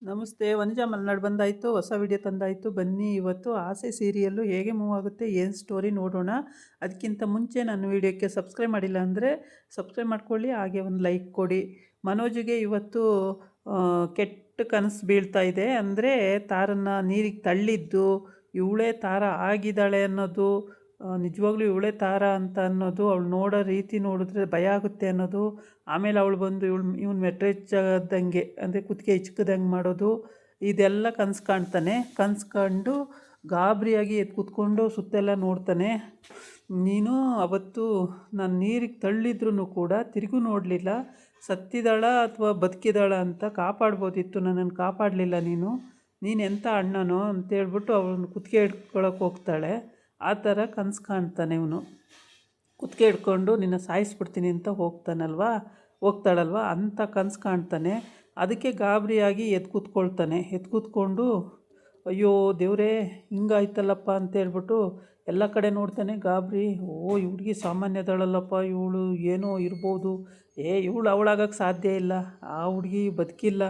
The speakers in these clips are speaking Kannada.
ನಮಸ್ತೆ. ವನಜಾ ಮಲ್ನಾಡ್ ಬಂದಾಯಿತು. ಹೊಸ ವಿಡಿಯೋ ತಂದಾಯಿತು. ಬನ್ನಿ ಇವತ್ತು ಆಸೆ ಸೀರಿಯಲ್ಲು ಹೇಗೆ ಮೂವ್ ಆಗುತ್ತೆ, ಏನು ಸ್ಟೋರಿ ನೋಡೋಣ. ಅದಕ್ಕಿಂತ ಮುಂಚೆ ನನ್ನ ವಿಡಿಯೋಕ್ಕೆ ಸಬ್ಸ್ಕ್ರೈಬ್ ಮಾಡಿಲ್ಲ ಅಂದರೆ ಸಬ್ಸ್ಕ್ರೈಬ್ ಮಾಡ್ಕೊಳ್ಳಿ, ಹಾಗೆ ಒಂದು ಲೈಕ್ ಕೊಡಿ. ಮನೋಜಿಗೆ ಇವತ್ತು ಕೆಟ್ಟ ಕನಸು ಬೀಳ್ತಾ ಇದೆ. ಅಂದರೆ ತಾರನ್ನು ನೀರಿಗೆ ತಳ್ಳಿದ್ದು ಇವಳೇ ತಾರ ಆಗಿದ್ದಾಳೆ ಅನ್ನೋದು, ನಿಜವಾಗ್ಲೂ ಇವಳೇ ತಾರ ಅಂತ ಅನ್ನೋದು, ಅವಳು ನೋಡೋ ರೀತಿ ನೋಡಿದ್ರೆ ಭಯ ಆಗುತ್ತೆ ಅನ್ನೋದು. ಆಮೇಲೆ ಅವಳು ಬಂದು ಇವನು ಮೆಟ್ರೆಚ್ಚದಂಗೆ ಅಂದರೆ ಕುತ್ತಿಗೆ ಹಿಚ್ಕದಂಗೆ ಮಾಡೋದು, ಇದೆಲ್ಲ ಕನಸು ಕಾಣ್ತಾನೆ. ಕನಸು ಕಂಡು ಗಾಬರಿಯಾಗಿ ಎದ್ದು ಕೂತ್ಕೊಂಡು ಸುತ್ತೆಲ್ಲ ನೋಡ್ತಾನೆ. ನೀನು ಅವತ್ತು ನಾನು ನೀರಿಗೆ ತಳ್ಳಿದ್ರೂ ಕೂಡ ತಿರುಗೂ ನೋಡಲಿಲ್ಲ, ಸತ್ತಿದಾಳ ಅಥವಾ ಬದುಕಿದಾಳ ಅಂತ ಕಾಪಾಡ್ಬೋದಿತ್ತು, ನನ್ನನ್ನು ಕಾಪಾಡಲಿಲ್ಲ ನೀನು ಎಂಥ ಅಣ್ಣನೋ ಅಂತೇಳ್ಬಿಟ್ಟು ಅವಳನ್ನು ಕುತ್ತಿಗೆ ಹಿಡ್ಕೊಳಕ್ಕೆ ಹೋಗ್ತಾಳೆ. ಆ ಥರ ಕನಸು ಕಾಣ್ತಾನೆ ಇವನು. ಕುತ್ತಿಗೆ ಹಿಡ್ಕೊಂಡು ನಿನ್ನ ಸಾಯಿಸ್ಬಿಡ್ತೀನಿ ಅಂತ ಹೋಗ್ತಾಳಲ್ವ ಅಂಥ ಕನಸು ಕಾಣ್ತಾನೆ. ಅದಕ್ಕೆ ಗಾಬರಿಯಾಗಿ ಎದ್ದು ಕೂತ್ಕೊಂಡು ಅಯ್ಯೋ ದೇವರೇ ಹಿಂಗಾಯ್ತಲ್ಲಪ್ಪ ಅಂತೇಳ್ಬಿಟ್ಟು ಎಲ್ಲ ಕಡೆ ನೋಡ್ತಾನೆ ಗಾಬರಿ. ಈ ಹುಡುಗಿ ಸಾಮಾನ್ಯದಳಲ್ಲಪ್ಪ, ಇವಳು ಏನೋ ಇರ್ಬೋದು, ಇವಳು ಅವಳಾಗಕ್ಕೆ ಸಾಧ್ಯ ಇಲ್ಲ, ಆ ಹುಡುಗಿ ಬದುಕಿಲ್ಲ,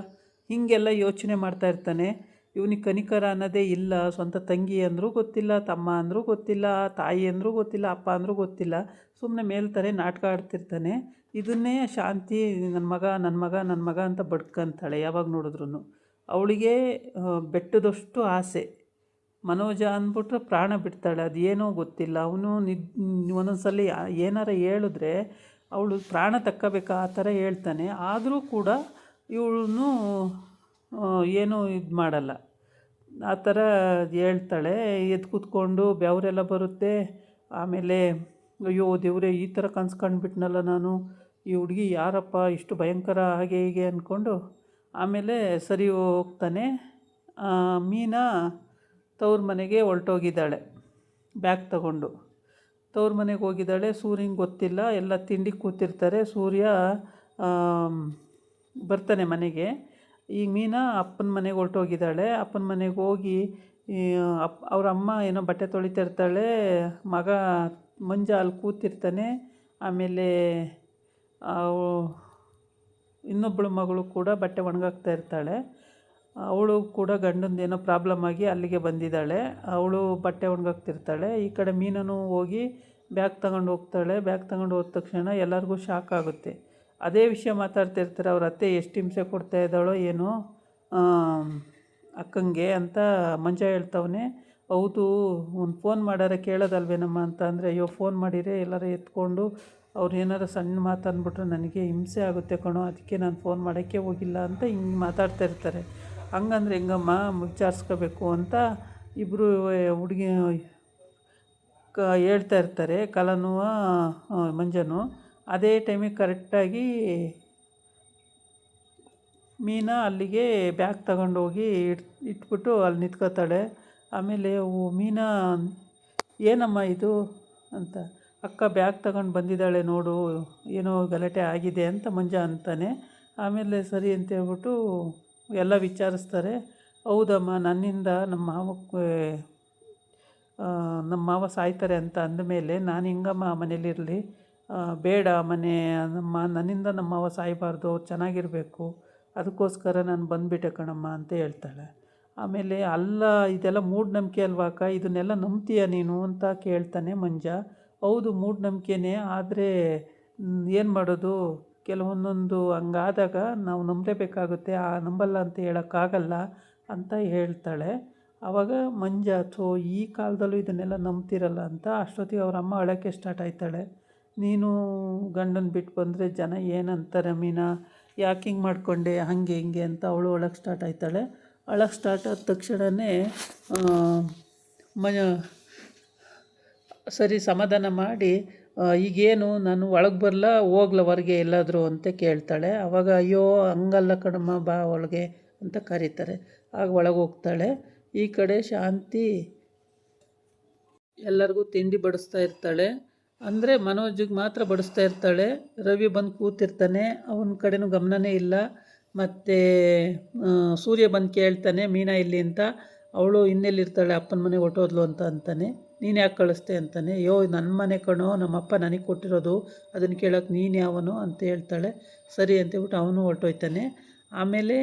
ಹೀಗೆಲ್ಲ ಯೋಚನೆ ಮಾಡ್ತಾಯಿರ್ತಾನೆ. ಇವನಿಗೆ ಕನಿಕರ ಅನ್ನೋದೇ ಇಲ್ಲ. ಸ್ವಂತ ತಂಗಿ ಅಂದರೂ ಗೊತ್ತಿಲ್ಲ, ತಮ್ಮ ಅಂದರೂ ಗೊತ್ತಿಲ್ಲ, ತಾಯಿ ಅಂದರೂ ಗೊತ್ತಿಲ್ಲ, ಅಪ್ಪ ಅಂದರೂ ಗೊತ್ತಿಲ್ಲ. ಸುಮ್ಮನೆ ಮೇಲ್ತಾರೆ ನಾಟಕ ಆಡ್ತಿರ್ತಾನೆ. ಇದನ್ನೇ ಶಾಂತಿ ನನ್ನ ಮಗ ಅಂತ ಬಡ್ಕೊಂತಾಳೆ ಯಾವಾಗ ನೋಡಿದ್ರೂ. ಅವಳಿಗೆ ಬೆಟ್ಟದಷ್ಟು ಆಸೆ. ಮನೋಜ ಅಂದ್ಬಿಟ್ರೆ ಪ್ರಾಣ ಬಿಡ್ತಾಳೆ, ಅದು ಏನೋ ಗೊತ್ತಿಲ್ಲ. ಅವನು ಒಂದೊಂದ್ಸಲಿ ಏನಾರ ಹೇಳಿದ್ರೆ ಅವಳು ಪ್ರಾಣ ತಕ್ಕಬೇಕು ಆ ಥರ ಹೇಳ್ತಾನೆ. ಆದರೂ ಕೂಡ ಇವಳು ಏನೂ ಇದು ಮಾಡಲ್ಲ, ಆ ಥರ ಹೇಳ್ತಾಳೆ. ಎದ್ದು ಕೂತ್ಕೊಂಡು ಬೆವರೆಲ್ಲ ಬರುತ್ತೆ. ಆಮೇಲೆ ಅಯ್ಯೋ ದೇವರೇ, ಈ ಥರ ಕನಸು ಕಂಡುಬಿಟ್ನಲ್ಲ ನಾನು, ಈ ಹುಡುಗಿ ಯಾರಪ್ಪ ಇಷ್ಟು ಭಯಂಕರ, ಹಾಗೆ ಹೀಗೆ ಅಂದ್ಕೊಂಡು ಆಮೇಲೆ ಸರಿ ಹೋಗ್ತಾನೆ. ಮೀನಾ ತವ್ರ ಮನೆಗೆ ಹೊರಟೋಗಿದ್ದಾಳೆ ಬ್ಯಾಗ್ ತಗೊಂಡು. ತವ್ರ ಮನೆಗೆ ಹೋಗಿದ್ದಾಳೆ. ಸೂರ್ಯಂಗೆ ಗೊತ್ತಿಲ್ಲ, ಎಲ್ಲ ತಿಂಡಿ ಕೂತಿರ್ತಾರೆ. ಸೂರ್ಯ ಬರ್ತಾನೆ ಮನೆಗೆ. ಈಗ ಮೀನಾ ಅಪ್ಪನ ಮನೆಗೆ ಹೊರಟೋಗಿದ್ದಾಳೆ. ಅಪ್ಪನ ಮನೆಗೆ ಹೋಗಿ ಅವ್ರ ಅಮ್ಮ ಏನೋ ಬಟ್ಟೆ ತೊಳಿತಿರ್ತಾಳೆ, ಮಗ ಮಂಜ ಅಲ್ಲಿ ಕೂತಿರ್ತಾನೆ. ಆಮೇಲೆ ಇನ್ನೊಬ್ಬಳು ಮಗಳು ಕೂಡ ಬಟ್ಟೆ ಒಣಗಾಕ್ತಾ ಇರ್ತಾಳೆ. ಅವಳು ಕೂಡ ಗಂಡಂದು ಏನೋ ಪ್ರಾಬ್ಲಮ್ ಆಗಿ ಅಲ್ಲಿಗೆ ಬಂದಿದ್ದಾಳೆ. ಅವಳು ಬಟ್ಟೆ ಒಣಗಾಕ್ತಿರ್ತಾಳೆ. ಈ ಕಡೆ ಮೀನೂ ಹೋಗಿ ಬ್ಯಾಗ್ ತಗೊಂಡು ಹೋಗ್ತಾಳೆ. ಬ್ಯಾಗ್ ತಗೊಂಡು ಹೋದ ತಕ್ಷಣ ಎಲ್ಲರಿಗೂ ಶಾಕ್ ಆಗುತ್ತೆ. ಅದೇ ವಿಷಯ ಮಾತಾಡ್ತಿರ್ತಾರೆ. ಅವ್ರ ಅತ್ತೆ ಎಷ್ಟು ಹಿಂಸೆ ಕೊಡ್ತಾ ಇದ್ದಾಳೋ ಏನೋ ಅಕ್ಕಂಗೆ ಅಂತ ಮಂಜ ಹೇಳ್ತವನೆ. ಹೌದು, ಒಂದು ಫೋನ್ ಮಾಡಾರೆ ಕೇಳೋದಲ್ವೇನಮ್ಮ ಅಂತ ಅಂದರೆ, ಅಯ್ಯೋ ಫೋನ್ ಮಾಡಿದರೆ ಎಲ್ಲರೂ ಎತ್ಕೊಂಡು ಅವ್ರು ಏನಾರು ಸಣ್ಣ ಮಾತು ಅಂದ್ಬಿಟ್ರೆ ನನಗೆ ಹಿಂಸೆ ಆಗುತ್ತೆ ಕಣೋ, ಅದಕ್ಕೆ ನಾನು ಫೋನ್ ಮಾಡೋಕ್ಕೆ ಹೋಗಿಲ್ಲ ಅಂತ ಹಿಂಗೆ ಮಾತಾಡ್ತಾ ಇರ್ತಾರೆ. ಹಂಗಂದ್ರೆ ಹೆಂಗಮ್ಮ, ವಿಚಾರಿಸ್ಕೋಬೇಕು ಅಂತ ಇಬ್ಬರು ಹುಡುಗಿ ಹೇಳ್ತಾ ಇರ್ತಾರೆ, ಕಲನೂ ಮಂಜನೂ. ಅದೇ ಟೈಮಿಗೆ ಕರೆಕ್ಟಾಗಿ ಮೀನಾ ಅಲ್ಲಿಗೆ ಬ್ಯಾಗ್ ತಗೊಂಡೋಗಿ ಇಟ್ಬಿಟ್ಟು ಅಲ್ಲಿ ನಿಂತ್ಕೋತಾಳೆ. ಆಮೇಲೆ ಮೀನಾ, ಏನಮ್ಮ ಇದು ಅಂತ, ಅಕ್ಕ ಬ್ಯಾಗ್ ತಗೊಂಡು ಬಂದಿದ್ದಾಳೆ ನೋಡು, ಏನೋ ಗಲಾಟೆ ಆಗಿದೆ ಅಂತ ಮಂಜ ಅಂತಾನೆ. ಆಮೇಲೆ ಸರಿ ಅಂತೇಳ್ಬಿಟ್ಟು ಎಲ್ಲ ವಿಚಾರಿಸ್ತಾರೆ. ಹೌದಮ್ಮ, ನನ್ನಿಂದ ನಮ್ಮ ಮಾವ ಸಾಯ್ತಾರೆ ಅಂತ ಅಂದಮೇಲೆ ನಾನು ಹಿಂಗಮ್ಮ ಮನೇಲಿರಲಿ, ಬೇಡ ಮನೆ, ನನ್ನಿಂದ ನಮ್ಮ ಮಾವ ಸಾಯಬಾರ್ದು, ಅವ್ರು ಚೆನ್ನಾಗಿರಬೇಕು, ಅದಕ್ಕೋಸ್ಕರ ನಾನು ಬಂದುಬಿಟ್ಟೆ ಕಣಮ್ಮ ಅಂತ ಹೇಳ್ತಾಳೆ. ಆಮೇಲೆ ಅಲ್ಲ, ಇದೆಲ್ಲ ಮೂಢನಂಬಿಕೆ ಅಲ್ವಾ ಅಕ್ಕ, ಇದನ್ನೆಲ್ಲ ನಂಬ್ತೀಯ ನೀನು ಅಂತ ಕೇಳ್ತಾನೆ ಮಂಜ. ಹೌದು ಮೂಢನಂಬಿಕೆನೇ, ಆದರೆ ಏನು ಮಾಡೋದು, ಕೆಲವೊಂದೊಂದು ಹಂಗಾದಾಗ ನಾವು ನಂಬಲೇಬೇಕಾಗುತ್ತೆ, ನಂಬಲ್ಲ ಅಂತ ಹೇಳೋಕ್ಕಾಗಲ್ಲ ಅಂತ ಹೇಳ್ತಾಳೆ. ಆವಾಗ ಮಂಜ, ಈ ಕಾಲದಲ್ಲೂ ಇದನ್ನೆಲ್ಲ ನಂಬ್ತಿರಲ್ಲ ಅಂತ. ಅಷ್ಟೊತ್ತಿಗೆ ಅವ್ರ ಅಮ್ಮ ಅಳೋಕ್ಕೆ ಸ್ಟಾರ್ಟ್ ಆಯ್ತಾಳೆ. ನೀನು ಗಂಡನ ಬಿಟ್ಟು ಬಂದರೆ ಜನ ಏನಂತಾರೆ ಮೀನಾ, ಯಾಕೆ ಹಿಂಗೆ ಮಾಡಿಕೊಂಡೆ, ಹಾಗೆ ಹಿಂಗೆ ಅಂತ ಅವಳು ಅಳೋಕ್ಕೆ ಸ್ಟಾರ್ಟ್ ಆಯ್ತಾಳೆ. ಅಳೋಕ್ಕೆ ಸ್ಟಾರ್ಟ್ ಆದ ತಕ್ಷಣವೇ ಸರಿ ಸಮಾಧಾನ ಮಾಡಿ, ಈಗೇನು ನಾನು ಒಳಗೆ ಬರಲ್ಲ, ಹೋಗ್ಲ ಹೊರಗೆ ಎಲ್ಲಾದರೂ ಅಂತ ಕೇಳ್ತಾಳೆ. ಆವಾಗ ಅಯ್ಯೋ ಹಂಗಲ್ಲ ಕಣಮ್ಮ, ಬಾ ಒಳಗೆ ಅಂತ ಕರೀತಾರೆ. ಆಗ ಒಳಗೆ ಹೋಗ್ತಾಳೆ. ಈ ಕಡೆ ಶಾಂತಿ ಎಲ್ಲರಿಗೂ ತಿಂಡಿ ಬಡಿಸ್ತಾ ಇರ್ತಾಳೆ. ಅಂದರೆ ಮನೋಜಿಗೆ ಮಾತ್ರ ಬಡಿಸ್ತಾ ಇರ್ತಾಳೆ. ರವಿ ಬಂದು ಕೂತಿರ್ತಾನೆ, ಅವನ ಕಡೆನೂ ಗಮನನೇ ಇಲ್ಲ. ಮತ್ತು ಸೂರ್ಯ ಬಂದು ಕೇಳ್ತಾನೆ ಮೀನಾ ಇಲ್ಲಿ ಅಂತ. ಅವಳು ಇನ್ನೆಲ್ಲಿರ್ತಾಳೆ, ಅಪ್ಪನ ಮನೆಗೆ ಹೊರಟೋದ್ಲು ಅಂತ ಅಂತಾನೆ. ನೀನು ಯಾಕೆ ಕಳಿಸ್ತೆ ಅಂತಾನೆ. ಅಯ್ಯೋ ನನ್ನ ಮನೆ ಕಣೋ, ನಮ್ಮಪ್ಪ ನನಗೆ ಕೊಟ್ಟಿರೋದು, ಅದನ್ನು ಕೇಳೋಕ್ಕೆ ನೀನು ಯಾವನು ಅಂತ ಹೇಳ್ತಾಳೆ. ಸರಿ ಅಂತೇಳ್ಬಿಟ್ಟು ಅವನು ಹೊರಟೋಯ್ತಾನೆ. ಆಮೇಲೆ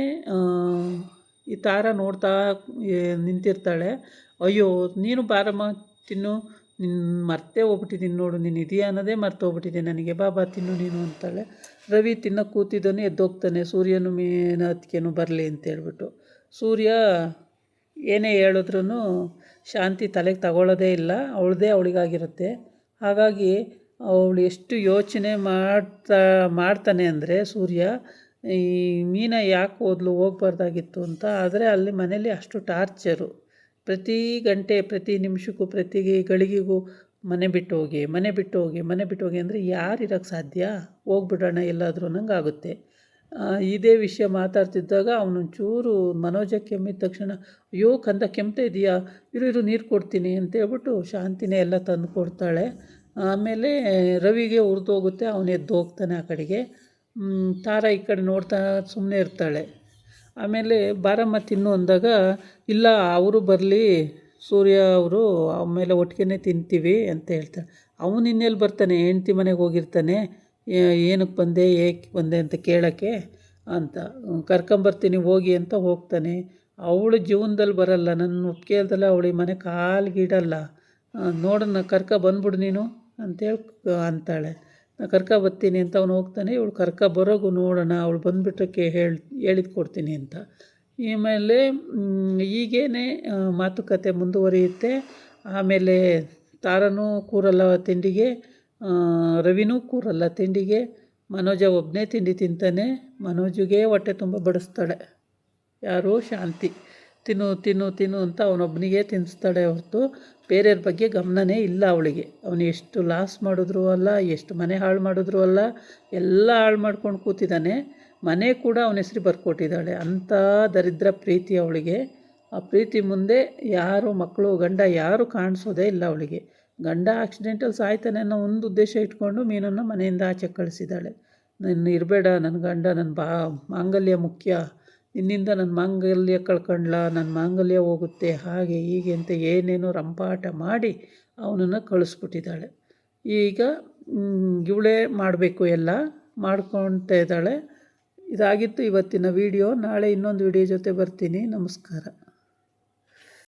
ಈ ತಾರ ನೋಡ್ತಾ ನಿಂತಿರ್ತಾಳೆ. ಅಯ್ಯೋ ನೀನು ಬಾರಮ್ಮ ತಿನ್ನು, ನಿನ್ನ ಮರ್ತೇ ಹೋಗ್ಬಿಟ್ಟಿದ್ದೀನಿ ನೋಡು, ನೀನು ಇದೆಯಾ ಅನ್ನೋದೇ ಮರ್ತೋಗ್ಬಿಟ್ಟಿದೆ ನನಗೆ, ಬಾ ತಿನ್ನು ನೀನು ಅಂತಾಳೆ. ರವಿ ತಿನ್ನೋಕ್ಕೆ ಕೂತಿದ್ದಾನೆ, ಎದ್ದೋಗ್ತಾನೆ, ಸೂರ್ಯನು ಅದಕ್ಕೇನು ಬರಲಿ ಅಂತೇಳ್ಬಿಟ್ಟು. ಸೂರ್ಯ ಏನೇ ಹೇಳಿದ್ರೂ ಶಾಂತಿ ತಲೆಗೆ ತಗೊಳ್ಳೋದೇ ಇಲ್ಲ, ಅವಳದೇ ಅವಳಿಗಾಗಿರುತ್ತೆ. ಹಾಗಾಗಿ ಅವಳು ಎಷ್ಟು ಯೋಚನೆ ಮಾಡ್ತಾನೆ ಅಂದರೆ ಸೂರ್ಯ, ಈ ಮೀನಾ ಯಾಕೆ ಹೋದ್ಲು, ಹೋಗ್ಬಾರ್ದಾಗಿತ್ತು ಅಂತ. ಆದರೆ ಅಲ್ಲಿ ಮನೇಲಿ ಅಷ್ಟು ಟಾರ್ಚರು, ಪ್ರತಿ ಗಂಟೆ ಪ್ರತಿ ನಿಮಿಷಕ್ಕೂ ಪ್ರತಿ ಗಳಿಗೆಗೂ ಮನೆ ಬಿಟ್ಟು ಹೋಗಿ ಅಂದರೆ ಯಾರು ಇರೋಕ್ಕೆ ಸಾಧ್ಯ, ಹೋಗ್ಬಿಡೋಣ ಎಲ್ಲಾದರೂ ನಂಗಾಗುತ್ತೆ. ಇದೇ ವಿಷಯ ಮಾತಾಡ್ತಿದ್ದಾಗ ಅವನೊಂಚೂರು ಮನೋಜ ಕೆಮ್ಮಿದ ತಕ್ಷಣ, ಅಯ್ಯೋ ಕಂದ ಕೆಮ್ತಾ ಇದೆಯಾ, ಇರು ನೀರು ಕೊಡ್ತೀನಿ ಅಂತೇಳ್ಬಿಟ್ಟು ಶಾಂತಿನೇ ಎಲ್ಲ ತಂದು ಕೊಡ್ತಾಳೆ. ಆಮೇಲೆ ರವಿಗೆ ಉರಿದೋಗುತ್ತೆ, ಅವನು ಎದ್ದು ಹೋಗ್ತಾನೆ ಆ ಕಡೆಗೆ. ತಾರ ಈ ಕಡೆ ನೋಡ್ತಾ ಸುಮ್ಮನೆ ಇರ್ತಾಳೆ. ಆಮೇಲೆ ಬಾರಮ್ಮ ತಿನ್ನು ಅಂದಾಗ, ಇಲ್ಲ ಅವರು ಬರಲಿ ಸೂರ್ಯ ಅವರು, ಆಮೇಲೆ ಒಟ್ಟಿಗೆ ತಿಂತೀವಿ ಅಂತ ಹೇಳ್ತಾಳೆ. ಅವನು ಇನ್ನೆಲ್ಲಿ ಬರ್ತಾನೆ, ಹೆಂಡ್ತಿ ಮನೆಗೆ ಹೋಗಿರ್ತಾನೆ, ಏನಕ್ಕೆ ಬಂದೆ ಏಕೆ ಬಂದೆ ಅಂತ ಕೇಳೋಕ್ಕೆ ಅಂತ. ಕರ್ಕೊಂಬರ್ತೀನಿ ಹೋಗಿ ಅಂತ ಹೋಗ್ತಾನೆ. ಅವಳು ಜೀವನದಲ್ಲಿ ಬರಲ್ಲ, ನನ್ನ ಒಪ್ಪಿಗೆ ಇಲ್ದಲ್ಲ ಅವಳಿಗೆ ಮನೆ ಕಾಲಿಗಿಡಲ್ಲ, ನೋಡೋಣ ಬಂದ್ಬಿಡು ನೀನು ಅಂತೇಳಿ ಅಂತಾಳೆ. ನಾನು ಬರ್ತೀನಿ ಅಂತ ಅವನು ಹೋಗ್ತಾನೆ. ಇವಳು ಬರೋಗು ನೋಡೋಣ, ಅವಳು ಬಂದುಬಿಟ್ಟಕ್ಕೆ ಹೇಳಿದ್ದು ಕೊಡ್ತೀನಿ ಅಂತ. ಆಮೇಲೆ ಹೀಗೇನೆ ಮಾತುಕತೆ ಮುಂದುವರಿಯುತ್ತೆ. ಆಮೇಲೆ ತಾರನೂ ಕೂರಲ್ಲ ತಿಂಡಿಗೆ, ರವಿನೂ ಕೂರಲ್ಲ ತಿಂಡಿಗೆ. ಮನೋಜ ಒಬ್ಬನೇ ತಿಂಡಿ ತಿಂತಾನೆ. ಮನೋಜಿಗೆ ಹೊಟ್ಟೆ ತುಂಬ ಬಡಿಸ್ತಾಳೆ ಯಾರು, ಶಾಂತಿ. ತಿನ್ನು ಅಂತ ಅವನೊಬ್ಬನಿಗೆ ತಿನ್ನಿಸ್ತಾಳೆ ಹೊರತು ಬೇರೆಯವ್ರ ಬಗ್ಗೆ ಗಮನನೇ ಇಲ್ಲ ಅವಳಿಗೆ. ಅವನು ಎಷ್ಟು ಲಾಸ್ ಮಾಡಿದ್ರು ಅಲ್ಲ, ಎಷ್ಟು ಮನೆ ಹಾಳು ಮಾಡಿದ್ರು ಅಲ್ಲ, ಎಲ್ಲ ಹಾಳು ಮಾಡ್ಕೊಂಡು ಕೂತಿದ್ದಾನೆ. ಮನೆ ಕೂಡ ಅವನ ಹೆಸ್ರು ಬರ್ಕೊಟ್ಟಿದ್ದಾಳೆ. ಅಂಥ ದರಿದ್ರ ಪ್ರೀತಿ ಅವಳಿಗೆ. ಆ ಪ್ರೀತಿ ಮುಂದೆ ಯಾರು ಮಕ್ಕಳು ಗಂಡ ಯಾರು ಕಾಣಿಸೋದೇ ಇಲ್ಲ ಅವಳಿಗೆ. ಗಂಡ ಆಕ್ಸಿಡೆಂಟಲ್ಲಿ ಸಾಯ್ತಾನೆ ಅನ್ನೋ ಒಂದು ಉದ್ದೇಶ ಇಟ್ಕೊಂಡು ಮೀನನ್ನು ಮನೆಯಿಂದ ಆಚೆ ಕಳಿಸಿದ್ದಾಳೆ. ನಾನು ಇರಬೇಡ, ನನ್ನ ಗಂಡ, ನನ್ನ ಮಾಂಗಲ್ಯ ಮುಖ್ಯ, ನಿನ್ನಿಂದ ನನ್ನ ಮಾಂಗಲ್ಯ ಕಳ್ಕೊಂಡ್ಲ, ನನ್ನ ಮಾಂಗಲ್ಯ ಹೋಗುತ್ತೆ, ಹಾಗೆ ಹೀಗೆ ಅಂತ ಏನೇನೋ ರಂಪಾಟ ಮಾಡಿ ಅವನನ್ನು ಕಳಿಸ್ಬಿಟ್ಟಿದ್ದಾಳೆ. ಈಗ ಇವಳೇ ಮಾಡಬೇಕು, ಎಲ್ಲ ಮಾಡ್ಕೊಳ್ತಾ ಇದ್ದಾಳೆ. ಇದಾಗಿತ್ತು ಇವತ್ತಿನ ವಿಡಿಯೋ. ನಾಳೆ ಇನ್ನೊಂದು ವಿಡಿಯೋ ಜೊತೆ ಬರ್ತೀನಿ. ನಮಸ್ಕಾರ.